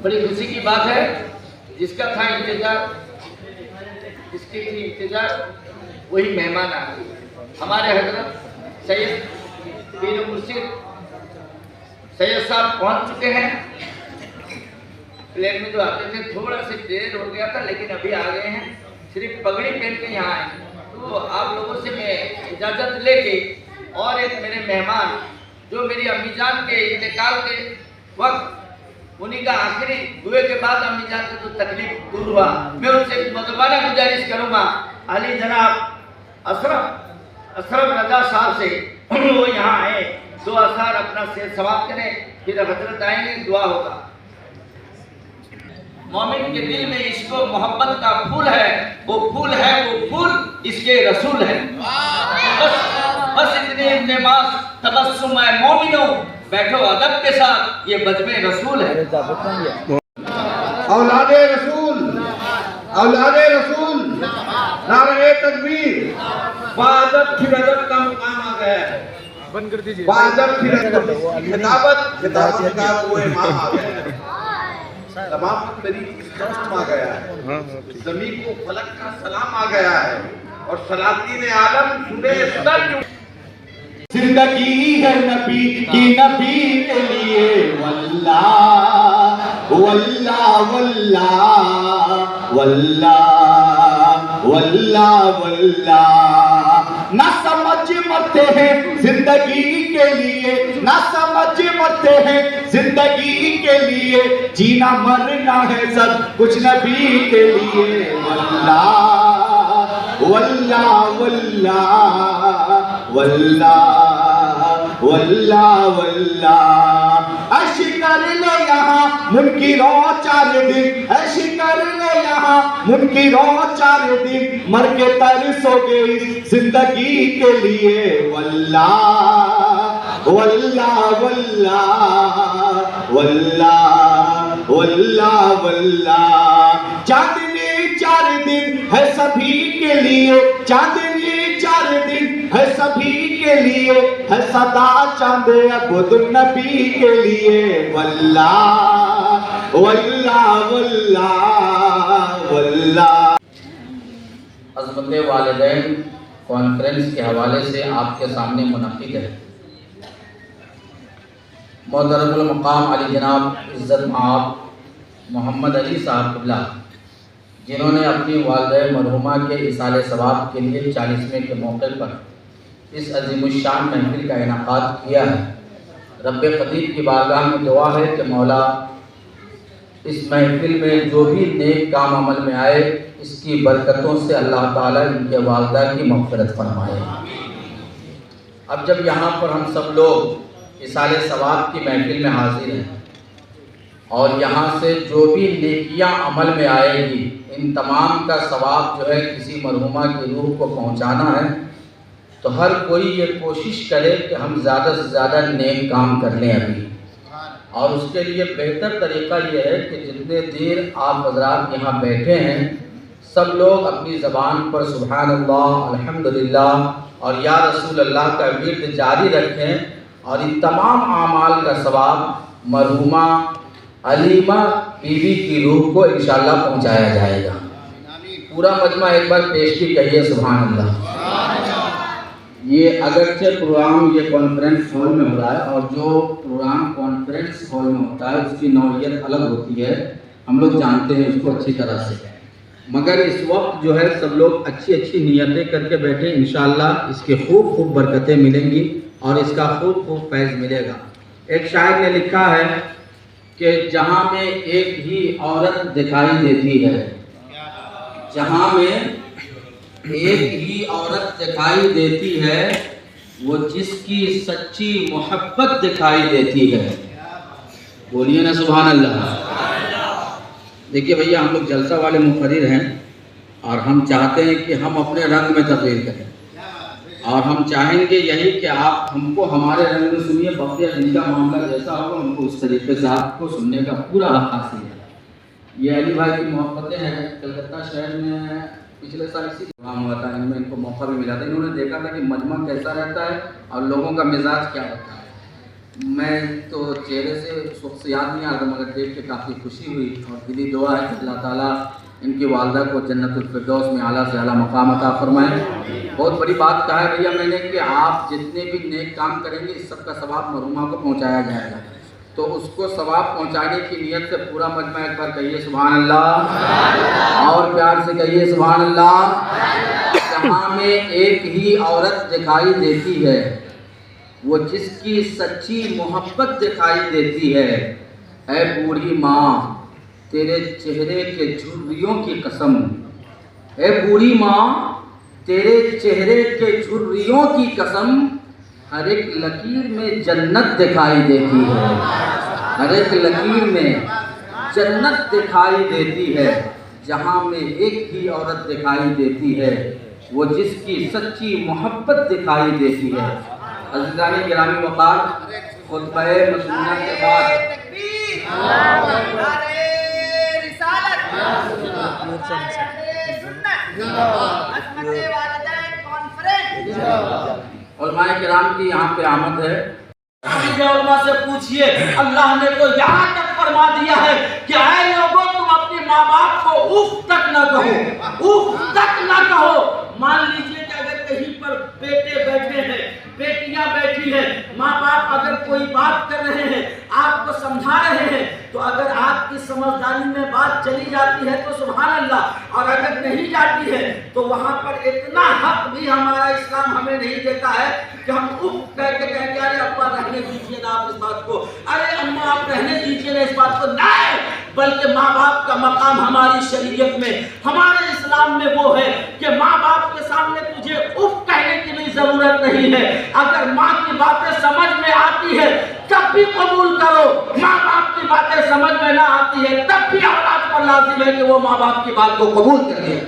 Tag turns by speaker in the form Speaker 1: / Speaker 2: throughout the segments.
Speaker 1: بڑی خوشی کی بات ہے، جس کا تھا انتظار، جس کی تھی انتظار، وہی مہمان آ گئے۔ ہمارے حضرت سید پیر مرشد سید صاحب پہنچ چکے ہیں۔ پلین میں جو آتے تھے تھوڑا سے دیر ہو گیا تھا، لیکن ابھی آ گئے ہیں، صرف پگڑی پہن کے یہاں آئے۔ تو آپ لوگوں سے میں اجازت لے کے، اور ایک میرے مہمان جو میری امی جان کے انتقال کے وقت انہی کا آخری دعے کے بعد امی جان کو جو تکلیف دور ہوا، میں ان سے مدبانہ گزارش کروں گا علی جناب اشرف رضا صاحب سے، وہ یہاں آئے، دو اثار اپنا سیر سواب کریں، پھر حضرت آئیں گے، دعا ہوگا۔ مومن کے دل میں عشق و محبت کا پھول ہے، وہ پھول ہے، وہ پھول اس کے رسول ہے۔ بس اتنے التماس تبسم ہے مومنوں، بیٹھو ادب کے ساتھ، یہ بزم رسول ہے۔
Speaker 2: اولاد رسول، اولاد رسول، نعرہ تکبیر۔ بادت پھر ادب کا مقام آ گیا ہے، بادت پھر ادب خطابت کا وہ امام آ گیا ہے، تمام طریق اسلام آ گیا ہے، زمین کو فلک کا سلام آ گیا ہے، اور سلاطین عالم سنے سر جو زندگی ہے نبی کی، نبی کے لیے واللہ واللہ واللہ واللہ واللہ واللہ۔ نہ سمجھ مرتے ہیں زندگی کے لیے، نہ سمجھ مرتے ہیں زندگی کے لیے، جینا مرنا ہے سب کچھ نبی کے لیے واللہ واللہ واللہ واللہ واللہ واللہ۔ عیش کر لو یہاں منکروں 4 دن، عیش کر لو یہاں منکروں 4 دن، مر کے ترسو گے اس زندگی کے لیے واللہ واللہ واللہ واللہ واللہ واللہ۔ چاندنی 4 دن ہے سبھی کے لیے، چاندنی 4 دن ہے سبھی کے لیے، ہے صدا چاند عبد النبی کے لیے واللہ واللہ واللہ واللہ۔
Speaker 1: عظمت والدین کانفرنس کے حوالے سے آپ کے سامنے منعقد ہے۔ محترم المقام علی جناب عزت مآب محمد علی صاحب قبلہ، جنہوں نے اپنی والدہ مرحومہ کے ایصال ثواب کے لیے 40ویں کے موقع پر اس عظیم الشان محفل کا انعقاد کیا ہے، رب قدیر کی بارگاہ میں دعا ہے کہ مولا اس محفل میں جو بھی نیک کام عمل میں آئے، اس کی برکتوں سے اللہ تعالیٰ ان کے والدہ کی مغفرت فرمائے۔ اب جب یہاں پر ہم سب لوگ ایصال ثواب کی محفل میں حاضر ہیں، اور یہاں سے جو بھی نیکیاں عمل میں آئے گی، ان تمام کا ثواب جو ہے کسی مرحومہ کی روح کو پہنچانا ہے، تو ہر کوئی یہ کوشش کرے کہ ہم زیادہ سے زیادہ نیک کام کر لیں ابھی۔ اور اس کے لیے بہتر طریقہ یہ ہے کہ جتنے دیر آپ حضرات یہاں بیٹھے ہیں، سب لوگ اپنی زبان پر سبحان اللہ، الحمدللہ اور یا رسول اللہ کا ورد جاری رکھیں، اور ان تمام اعمال کا ثواب مرحومہ علیمہ بی بی کی روح کو انشاءاللہ پہنچایا جائے گا۔ پورا مجمع ایک بار پیشگی کہیے سبحان اللہ۔ یہ اگرچہ پروگرام یہ کانفرنس ہال میں ہو رہا ہے، اور جو پروگرام کانفرنس ہال میں ہوتا ہے اس کی نوعیت الگ ہوتی ہے، ہم لوگ جانتے ہیں اس کو اچھی طرح سے، مگر اس وقت جو ہے سب لوگ اچھی اچھی نیتیں کر کے بیٹھے، انشاءاللہ اس کی خوب خوب برکتیں ملیں گی اور اس کا خوب خوب فیض ملے گا۔ ایک شاعر نے لکھا ہے کہ جہاں میں ایک ہی عورت دکھائی دیتی ہے، جہاں میں ایک ہی عورت دکھائی دیتی ہے، وہ جس کی سچی محبت دکھائی دیتی ہے۔ بولیے نا سبحان اللہ۔ دیکھیے بھیا، ہم لوگ جلسہ والے مقرر ہیں، اور ہم چاہتے ہیں کہ ہم اپنے رنگ میں تقریر کریں، اور ہم چاہیں گے یہی کہ آپ ہم کو ہمارے رنگ میں سنیے، بقیہ جن کا معاملہ جیسا ہوگا ان کو اس طریقے سے آپ کو سننے کا پورا حق حاصل ہے۔ یہ علی بھائی کی محبتیں ہیں، کلکتہ شہر میں پچھلے سال اسی پروگرام ہوا تھا، ان میں ان کو موقع بھی ملا تھا، انہوں نے دیکھا تھا کہ مجمع کیسا رہتا ہے اور لوگوں کا مزاج کیا ہوتا ہے۔ میں تو چہرے سے اس وقت سے یاد نہیں آ رہا مگر دیکھ کے کافی خوشی ہوئی اور دلی دعا ہے کہ اللہ تعالیٰ ان کی والدہ کو جنت الفردوس میں اعلیٰ سے اعلیٰ مقام عطا فرمائیں۔ بہت بڑی بات کہا ہے بھیا میں نے کہ آپ جتنے بھی نیک کام کریں گے اس سب کا ثواب مرحومہ کو پہنچایا جائے گا، تو اس کو ثواب پہنچانے کی نیت سے پورا مجمع ایک بار کہیے سبحان اللہ، اور پیار سے کہیے سبحان اللہ۔ جہاں میں ایک ہی عورت دکھائی دیتی ہے وہ جس کی سچی محبت دکھائی دیتی ہے، اے بوڑھی ماں تیرے چہرے کے جھریوں کی قسم، اے بوڑھی ماں تیرے چہرے کے جھریوں کی قسم، ہر ایک لکیر میں جنت دکھائی دیتی ہے، ہر ایک لکیر میں جنت دکھائی دیتی ہے۔ جہاں میں ایک ہی عورت دکھائی دیتی ہے وہ جس کی سچی محبت دکھائی دیتی ہے۔ عزیزان گرامی وقار، خطبہ مسنونہ کے بعد علماء کرام کی یہاں پہ آمد ہے۔ علماء سے پوچھئے، اللہ نے تو یہاں تک فرما دیا ہے کہ اے لوگوں تم اپنے ماں باپ کو اوف تک نہ کہو، اوف تک نہ کہو۔ مان لیجئے کہ اگر کہیں پر بیٹے بیٹھے ہیں، بیٹیاں بیٹھی ہیں، ماں باپ اگر کوئی بات کر رہے ہیں، آپ کو سمجھا رہے ہیں، تو اگر آپ کی سمجھداری میں بات چلی جاتی ہے تو سبحان اللہ، اور اگر نہیں جاتی ہے تو وہاں پر اتنا حق بھی ہمارا اسلام ہمیں نہیں دیتا ہے کہ ہم اف کہہ کے کہیں گے ارے ابا رہنے دیجیے نا آپ اس بات کو، ارے اماں آپ رہنے دیجیے نا اس بات کو۔ نہیں، بلکہ ماں باپ کا مقام ہماری شریعت میں، ہمارے اسلام میں وہ ہے کہ ماں باپ کے سامنے تجھے اف کہنے کی بھی ضرورت نہیں ہے۔ اگر ماں کی باتیں سمجھ میں آتی ہے تب بھی قبول کرو، ماں باپ کی باتیں سمجھ میں نہ آتی ہے تب بھی اولاد پر لازم ہے کہ وہ ماں باپ کی بات کو قبول کرے۔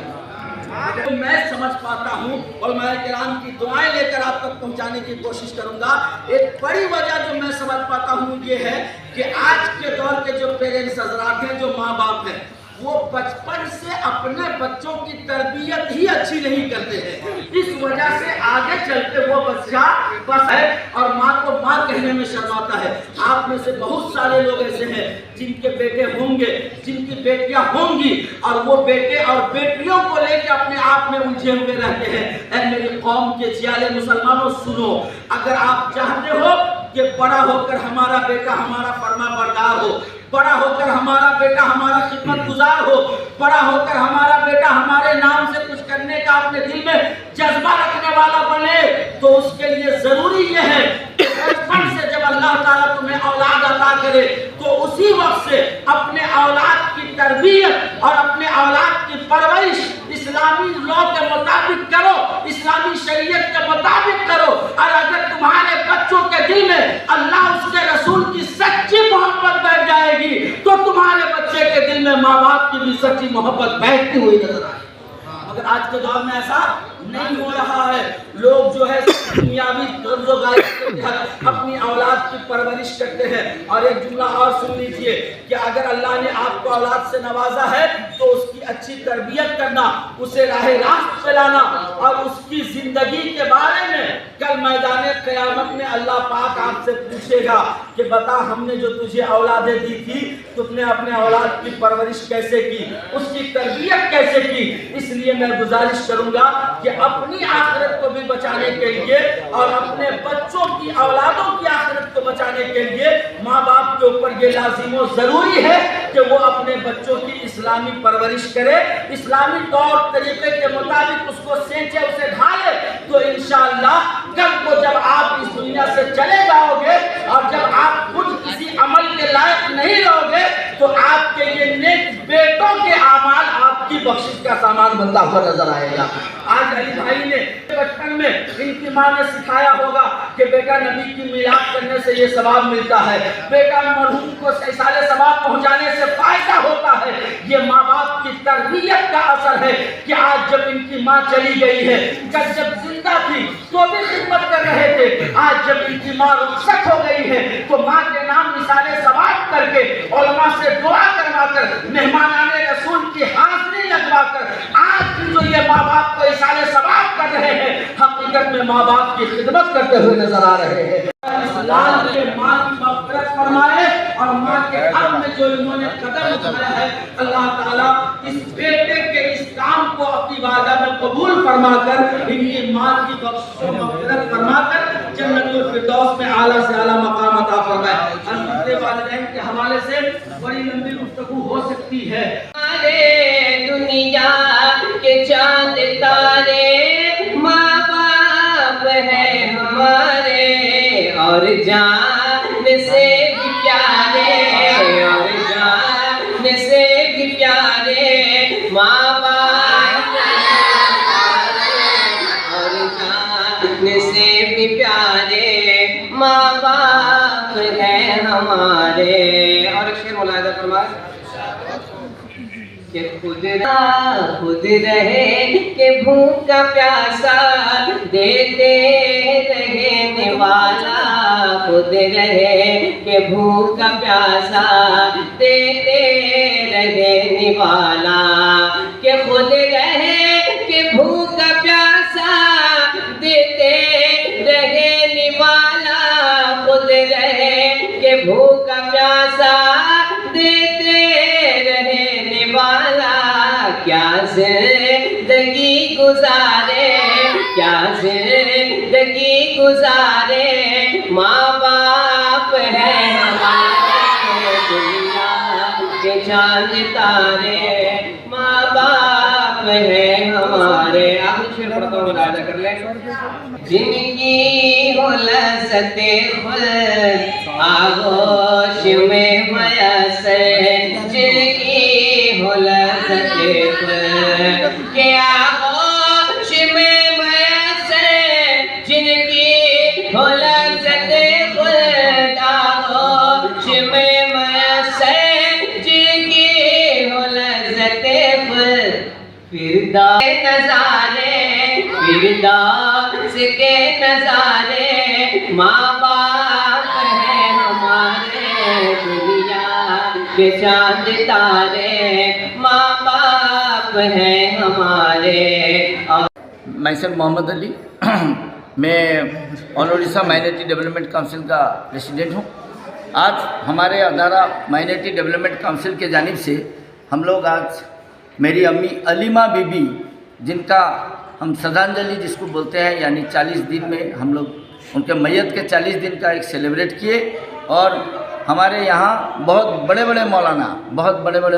Speaker 1: تو میں سمجھ پاتا ہوں اور میں کرام کی دعائیں لے کر آپ تک پہنچانے کی کوشش کروں گا۔ ایک بڑی وجہ جو میں سمجھ پاتا ہوں یہ ہے کہ آج کے دور کے جو پیرنٹس حضرات ہیں، جو ماں باپ ہیں، وہ بچپن سے اپنے بچوں کی تربیت ہی اچھی نہیں کرتے ہیں، اس وجہ سے آگے چل کے وہ بچہ بس ہے اور ماں کو ماں کہنے میں شرماتا ہے۔ آپ میں سے بہت سارے لوگ ایسے ہیں جن کے بیٹے ہوں گے، جن کی بیٹیاں ہوں گی، اور وہ بیٹے اور بیٹیوں کو لے کے اپنے آپ میں الجھے ہوئے رہتے ہیں۔ اے میری قوم کے جیالے مسلمانوں سنو، اگر آپ چاہتے ہو کہ بڑا ہو کر ہمارا بیٹا ہمارا فرما بردار ہو، بڑا ہو کر ہمارا بیٹا ہمارا خدمت گزار ہو، بڑا ہو کر ہمارا بیٹا ہمارے نام سے کچھ کرنے کا اپنے دل میں جذبہ رکھنے والا بنے، تو اس کے لیے ضروری یہ ہے کہ بچپن سے جب اللہ تعالیٰ تمہیں اولاد عطا کرے تو اسی وقت سے اپنے اولاد کی تربیت اور اپنے اولاد کی پرورش اسلامی لا کے مطابق کرو، اسلامی شریعت کے مطابق کرو۔ اور اگر تمہارے بچوں کے دل میں اللہ اس کے رسول کی سچی محبت بیٹھ جائے گی تو تمہارے بچے کے دل میں ماں باپ کی بھی سچی محبت بیٹھتی ہوئی نظر آئے۔ مگر آج کے دور میں ایسا نہیں ہو رہا ہے۔ لوگ جو ہے دنیاوی غرض و غائب کے تحت اپنی اولاد کی پرورش کرتے ہیں۔ اور ایک جملہ اور سن لیجئے کہ اگر اللہ نے آپ کو اولاد سے نوازا ہے تو اس کی اچھی تربیت کرنا، اسے راہ راست چلانا، اور اس کی زندگی کے بارے میں کل میدان قیامت میں اللہ پاک آپ سے پوچھے گا کہ بتا ہم نے جو تجھے اولادیں دی تھی تم نے اپنے اولاد کی پرورش کیسے کی، اس کی تربیت کیسے کی۔ اس لیے میں گزارش کروں گا کہ اپنی آخرت کو بھی بچانے کے لیے اور اپنے بچوں کی اولادوں کی آخرت کو بچانے کے لیے ماں باپ کے اوپر یہ لازم و ضروری ہے کہ وہ اپنے بچوں کی اسلامی پرورش کرے، اسلامی طور طریقے کے مطابق اس کو سینچے، اسے ڈھالے، تو انشاءاللہ کل کو جب آپ اس دنیا سے چلے جاؤ گے اور جب آپ خود کسی عمل کے لائق نہیں رہو گے تو آپ کے یہ نیک بیٹوں کے اعمال آپ کی بخشش کا سامان بنتا ہوا نظر آئے گا۔ آج علی بھائی نے بچپن میں ان کی ماں نے سکھایا ہوگا کہ بیٹا نبی کی میلاد کرنے سے یہ ثواب ملتا ہے، بیٹا مرحوم کو ایصال ثواب پہنچانے سے فائدہ ہوتا ہے۔ یہ ماں باپ کی تربیت کا اثر ہے کہ آج جب ان کی ماں چلی گئی ہے، جب زندہ تھی تو بھی خدمت کر رہے تھے، آج جب ان کی ماں رخصت ہو گئی ہے تو ماں کے نام ایصال ثواب کر کے علماء سے دعا کروا کر مہمانان رسول کی حاضری لگوا کر آج بھی جو یہ ماں باپ کو ایصال ثواب کر رہے ہیں، حقیقت میں ماں باپ کی خدمت کرتے ہوئے نظر آ رہے ہیں۔ اسلام کے ماں کی مغفرت فرمائے اور ماں کے حق میں جو انہوں نے قدم اٹھایا ہے اللہ تعالیٰ اس بیٹے کے اس کام کو اپنی بارگاہ میں قبول فرما کر ان کی ماں کی بخشش و مغفرت فرما کر جنت الفردوس میں اعلیٰ سے اعلیٰ مقام عطا فرمائے۔ اپنے والدین کے حوالے سے بڑی لمبی گفتگو ہو سکتی ہے۔
Speaker 3: ہمارے دنیا کے چاند تارے ماں باپ ہیں ہمارے اور جان سے بھی پیارے اور جان سے بھی پیارے ماں باپ اور جان سے بھی پیارے ماں باپ ہیں ہمارے۔ اور ایک شعر ملاحظہ فرمائے کہ خود رہے کہ بھوکا پیاسا دیتے رہنے والا، خود رہے کہ بھوکا پیاسا دیتے رہنے والا، کہ خود رہے کہ بھوکا پیاسا دیتے رہنے والا، خود رہے کہ بھوکا پیاسا دیتے رہنے والا، کیا زندگی گزارے کیا زندگی گزارے ماں باپ ہیں ہمارے دنیا کے چاند تارے ماں باپ ہیں ہمارے۔ آخری شعر پڑھتا ہوں ملاحظہ کر لیں۔ جن کی ہو لذت خود آغوش میں میسر، جن کی ہو لذت خود کے آغوش میں میسر، جن کی ہو لذت خود آغوش میں میسر، جن کی ہو لذت خود فردوس کے نظارے فردوس کے نظارے ماں باپ ہیں ہمارے دنیا کے چاند تارے ماں باپ ہیں ہمارے۔
Speaker 4: میں سر محمد علی، میں آل اڑیسہ مائنورٹی ڈیولپمنٹ کونسل کا پریسیڈنٹ ہوں۔ آج ہمارے ادارہ مائنورٹی ڈیولپمنٹ کونسل کے جانب سے ہم لوگ آج میری امی علیمہ بی بی، جن کا ہم شردھانجلی جس کو بولتے ہیں، یعنی 40 دن میں ہم لوگ ان کے میت کے 40 دن کا ایک سیلیبریٹ کیے، اور ہمارے یہاں بہت بڑے بڑے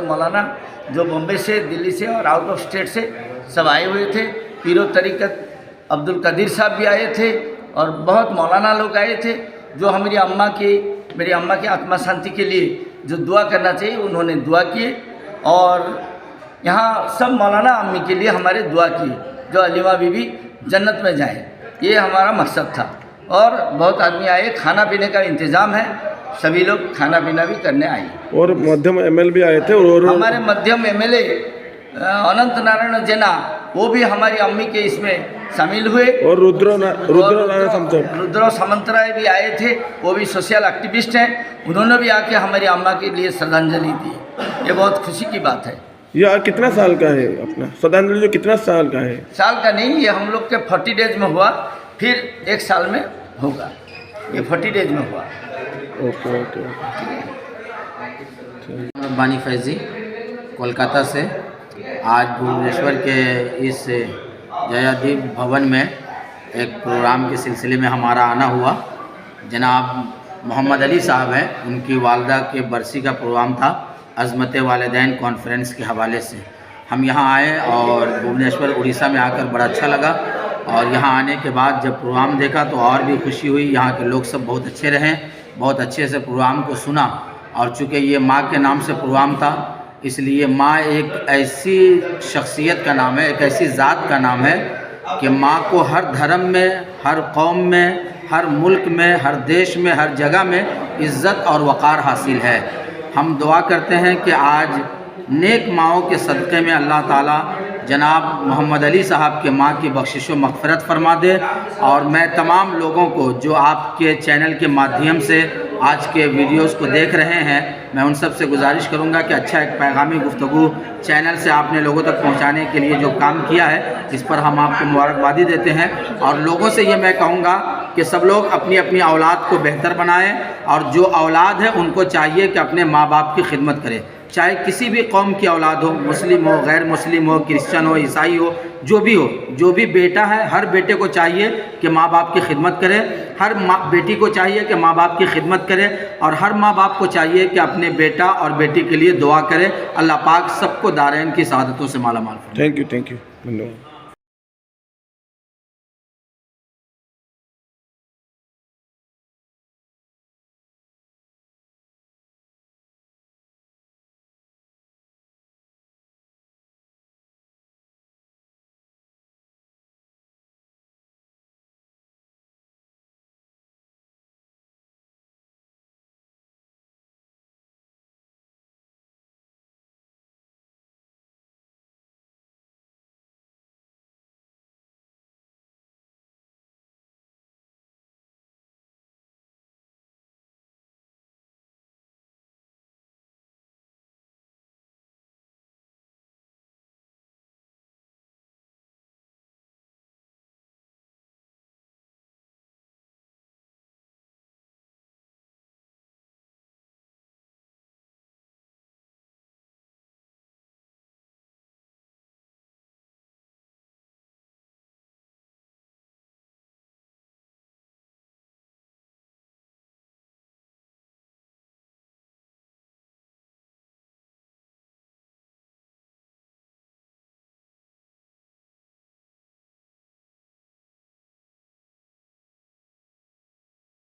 Speaker 4: مولانا جو بمبے سے، دلی سے اور آؤٹ آف اسٹیٹ سے سب آئے ہوئے تھے۔ پیر و طریقت عبد القدیر صاحب بھی آئے تھے اور بہت مولانا لوگ آئے تھے، جو میری اماں کی آتما شانتی کے لیے جو دعا کرنا چاہیے انہوں نے دعا کیے، اور یہاں سب مولانا امی کے لیے ہمارے دعا کیے جو علیمہ بی بی جنت میں جائیں، یہ ہمارا مقصد تھا۔ اور بہت آدمی آئے، کھانا پینے کا انتظام ہے، سبھی لوگ کھانا پینا بھی کرنے آئے،
Speaker 5: اور مدھیم ایم ایل بھی آئے تھے، اور
Speaker 4: ہمارے مدھیم M L A Anant Narayan Jena وہ بھی ہماری امی کے اس میں شامل ہوئے،
Speaker 5: اور رودرا سامنترائے بھی آئے تھے، وہ بھی سوشل ایکٹیوسٹ ہیں، انہوں نے بھی آ کے ہماری اماں کے لیے شردھانجلی دی۔ یہ بہت خوشی کی بات ہے۔ یہ کتنا سال کا ہے اپنا شردھانجلی جو کتنا سال کا ہے؟
Speaker 4: سال کا نہیں، یہ ہم لوگ کے 40 ڈیز میں ہوا، پھر 1 سال میں ہوگا، یہ 40 ڈیز میں ہوا۔
Speaker 5: اوکے
Speaker 1: بانی فیضی کولکاتہ سے آج بھونیشور کے اس جیا دیپ بھون میں ایک پروگرام کے سلسلے میں ہمارا آنا ہوا۔ جناب محمد علی صاحب ہیں، ان کی والدہ کے برسی کا پروگرام تھا، عظمت والدین کانفرنس کے حوالے سے ہم یہاں آئے، اور بھونیشور اڑیسہ میں آ کر بڑا اچھا لگا، اور یہاں آنے کے بعد جب پروگرام دیکھا تو اور بھی خوشی ہوئی۔ یہاں کے لوگ سب بہت اچھے رہے، بہت اچھے سے پروگرام کو سنا، اور چونکہ یہ ماں کے نام سے پروگرام تھا اس لیے ماں ایک ایسی شخصیت کا نام ہے، ایک ایسی ذات کا نام ہے کہ ماں کو ہر دھرم میں، ہر قوم میں، ہر ملک میں، ہر دیش میں، ہر جگہ میں عزت اور وقار حاصل ہے۔ ہم دعا کرتے ہیں کہ آج نیک ماؤں کے صدقے میں اللہ تعالیٰ جناب محمد علی صاحب کے ماں کی بخشش و مغفرت فرما دے، اور میں تمام لوگوں کو جو آپ کے چینل کے مادھیم سے آج کے ویڈیوز کو دیکھ رہے ہیں، میں ان سب سے گزارش کروں گا کہ اچھا ایک پیغامی گفتگو چینل سے آپ نے لوگوں تک پہنچانے کے لیے جو کام کیا ہے اس پر ہم آپ کو مبارکبادی دیتے ہیں، اور لوگوں سے یہ میں کہوں گا کہ سب لوگ اپنی اپنی اولاد کو بہتر بنائیں، اور جو اولاد ہے ان کو چاہیے کہ اپنے ماں باپ کی خدمت کرے، چاہے کسی بھی قوم کی اولاد ہو، مسلم ہو، غیر مسلم ہو، کرسچن ہو، عیسائی ہو، جو بھی بیٹا ہے، ہر بیٹے کو چاہیے کہ ماں باپ کی خدمت کرے، ہر بیٹی کو چاہیے کہ ماں باپ کی خدمت کرے، اور ہر ماں باپ کو چاہیے کہ اپنے بیٹا اور بیٹی کے لیے دعا کرے۔ اللہ پاک سب کو دارین کی سعادتوں سے مالا مال فرمائے۔
Speaker 5: تھینک یو، دھنیہ واد۔